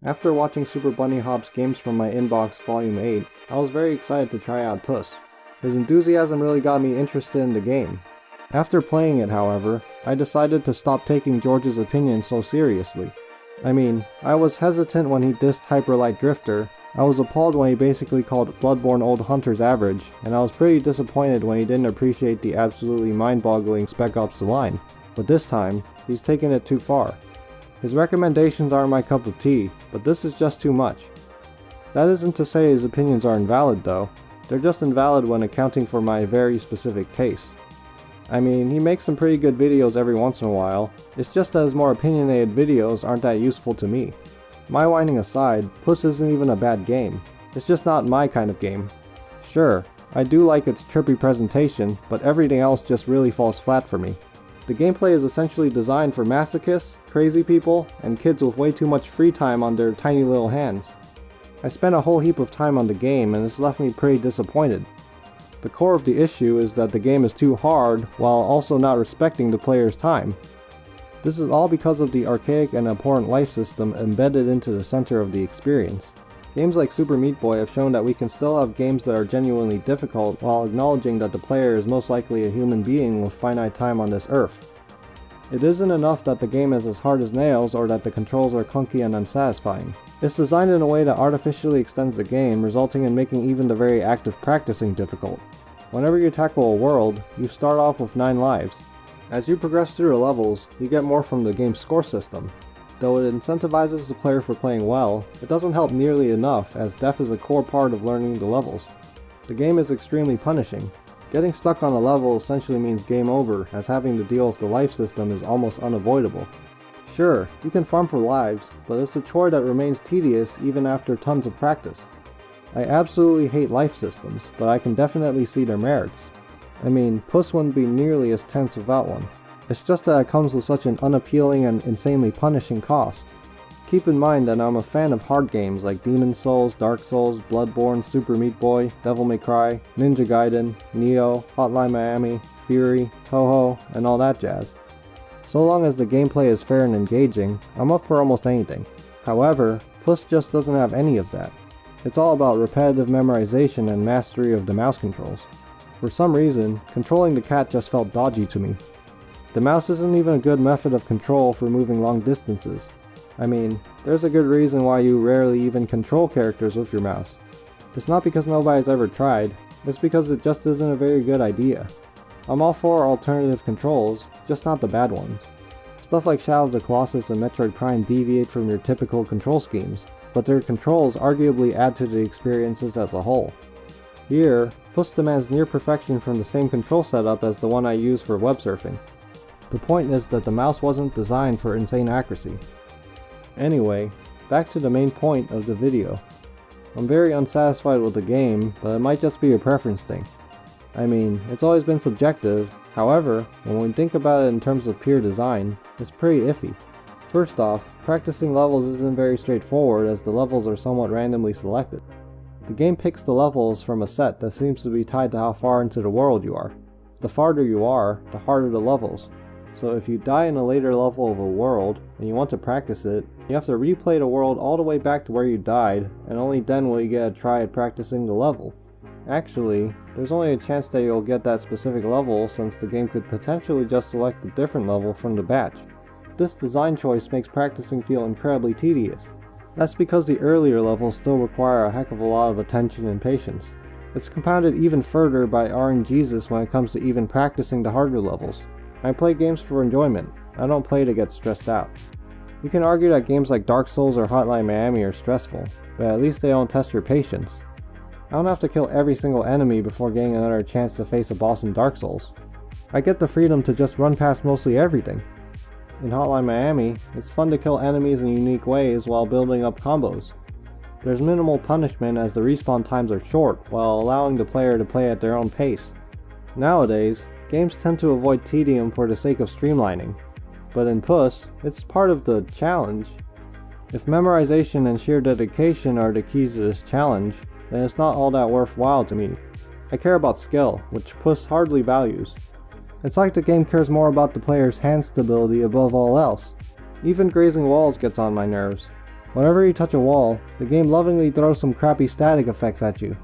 After watching Super Bunny Hop's Games from My Inbox Volume 8, I was very excited to try out PUSS. His enthusiasm really got me interested in the game. After playing it, however, I decided to stop taking George's opinion so seriously. I was hesitant when he dissed Hyper Light Drifter, I was appalled when he basically called Bloodborne Old Hunters average, and I was pretty disappointed when he didn't appreciate the absolutely mind-boggling Spec Ops The Line. But this time, he's taken it too far. His recommendations aren't my cup of tea, but this is just too much. That isn't to say his opinions are invalid though, they're just invalid when accounting for my very specific tastes. He makes some pretty good videos every once in a while, it's just that his more opinionated videos aren't that useful to me. My whining aside, PUSS isn't even a bad game, it's just not my kind of game. Sure, I do like its trippy presentation, but everything else just really falls flat for me. The gameplay is essentially designed for masochists, crazy people, and kids with way too much free time on their tiny little hands. I spent a whole heap of time on the game and it's left me pretty disappointed. The core of the issue is that the game is too hard while also not respecting the player's time. This is all because of the archaic and abhorrent life system embedded into the center of the experience. Games like Super Meat Boy have shown that we can still have games that are genuinely difficult while acknowledging that the player is most likely a human being with finite time on this earth. It isn't enough that the game is as hard as nails or that the controls are clunky and unsatisfying. It's designed in a way that artificially extends the game, resulting in making even the very act of practicing difficult. Whenever you tackle a world, you start off with 9 lives. As you progress through the levels, you get more from the game's score system. Though it incentivizes the player for playing well, it doesn't help nearly enough as death is a core part of learning the levels. The game is extremely punishing. Getting stuck on a level essentially means game over, as having to deal with the life system is almost unavoidable. Sure, you can farm for lives, but it's a chore that remains tedious even after tons of practice. I absolutely hate life systems, but I can definitely see their merits. PUSS wouldn't be nearly as tense without one. It's just that it comes with such an unappealing and insanely punishing cost. Keep in mind that I'm a fan of hard games like Demon's Souls, Dark Souls, Bloodborne, Super Meat Boy, Devil May Cry, Ninja Gaiden, Nioh, Hotline Miami, Fury, Touhou, and all that jazz. So long as the gameplay is fair and engaging, I'm up for almost anything. However, PUSS just doesn't have any of that. It's all about repetitive memorization and mastery of the mouse controls. For some reason, controlling the cat just felt dodgy to me. The mouse isn't even a good method of control for moving long distances. There's a good reason why you rarely even control characters with your mouse. It's not because nobody's ever tried, it's because it just isn't a very good idea. I'm all for alternative controls, just not the bad ones. Stuff like Shadow of the Colossus and Metroid Prime deviate from your typical control schemes, but their controls arguably add to the experiences as a whole. Here, PUSS demands near perfection from the same control setup as the one I use for web surfing. The point is that the mouse wasn't designed for insane accuracy. Anyway, back to the main point of the video. I'm very unsatisfied with the game, but it might just be a preference thing. It's always been subjective, however, when we think about it in terms of pure design, it's pretty iffy. First off, practicing levels isn't very straightforward as the levels are somewhat randomly selected. The game picks the levels from a set that seems to be tied to how far into the world you are. The farther you are, the harder the levels. So if you die in a later level of a world, and you want to practice it, you have to replay the world all the way back to where you died, and only then will you get a try at practicing the level. Actually, there's only a chance that you'll get that specific level since the game could potentially just select a different level from the batch. This design choice makes practicing feel incredibly tedious. That's because the earlier levels still require a heck of a lot of attention and patience. It's compounded even further by RNGesus when it comes to even practicing the harder levels. I play games for enjoyment, I don't play to get stressed out. You can argue that games like Dark Souls or Hotline Miami are stressful, but at least they don't test your patience. I don't have to kill every single enemy before getting another chance to face a boss in Dark Souls. I get the freedom to just run past mostly everything. In Hotline Miami, it's fun to kill enemies in unique ways while building up combos. There's minimal punishment as the respawn times are short while allowing the player to play at their own pace. Nowadays, games tend to avoid tedium for the sake of streamlining, but in PUSS, it's part of the challenge. If memorization and sheer dedication are the key to this challenge, then it's not all that worthwhile to me. I care about skill, which PUSS hardly values. It's like the game cares more about the player's hand stability above all else. Even grazing walls gets on my nerves. Whenever you touch a wall, the game lovingly throws some crappy static effects at you.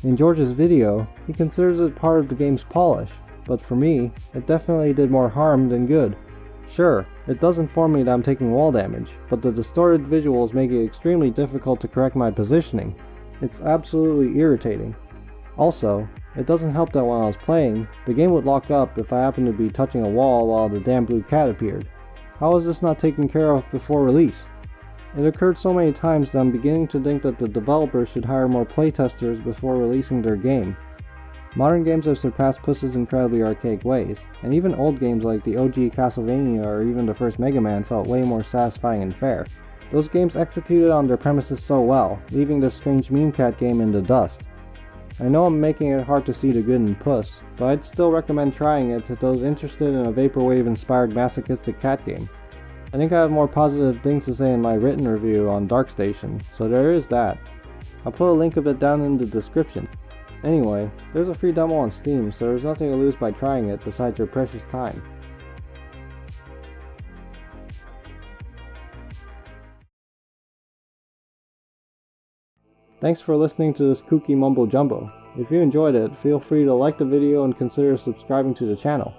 In George's video, he considers it part of the game's polish, but for me, it definitely did more harm than good. Sure, it does inform me that I'm taking wall damage, but the distorted visuals make it extremely difficult to correct my positioning. It's absolutely irritating. Also, it doesn't help that when I was playing, the game would lock up if I happened to be touching a wall while the damn blue cat appeared. How is this not taken care of before release? It occurred so many times that I'm beginning to think that the developers should hire more playtesters before releasing their game. Modern games have surpassed PUSS's incredibly archaic ways, and even old games like the OG Castlevania or even the first Mega Man felt way more satisfying and fair. Those games executed on their premises so well, leaving this strange meme cat game in the dust. I know I'm making it hard to see the good in PUSS, but I'd still recommend trying it to those interested in a vaporwave-inspired masochistic cat game. I think I have more positive things to say in my written review on DarkStation, so there is that. I'll put a link of it down in the description. Anyway, there's a free demo on Steam, so there's nothing to lose by trying it besides your precious time. Thanks for listening to this kooky mumbo jumbo. If you enjoyed it, feel free to like the video and consider subscribing to the channel.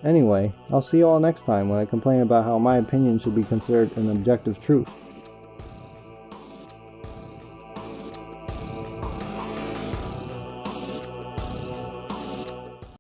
Anyway, I'll see you all next time when I complain about how my opinion should be considered an objective truth.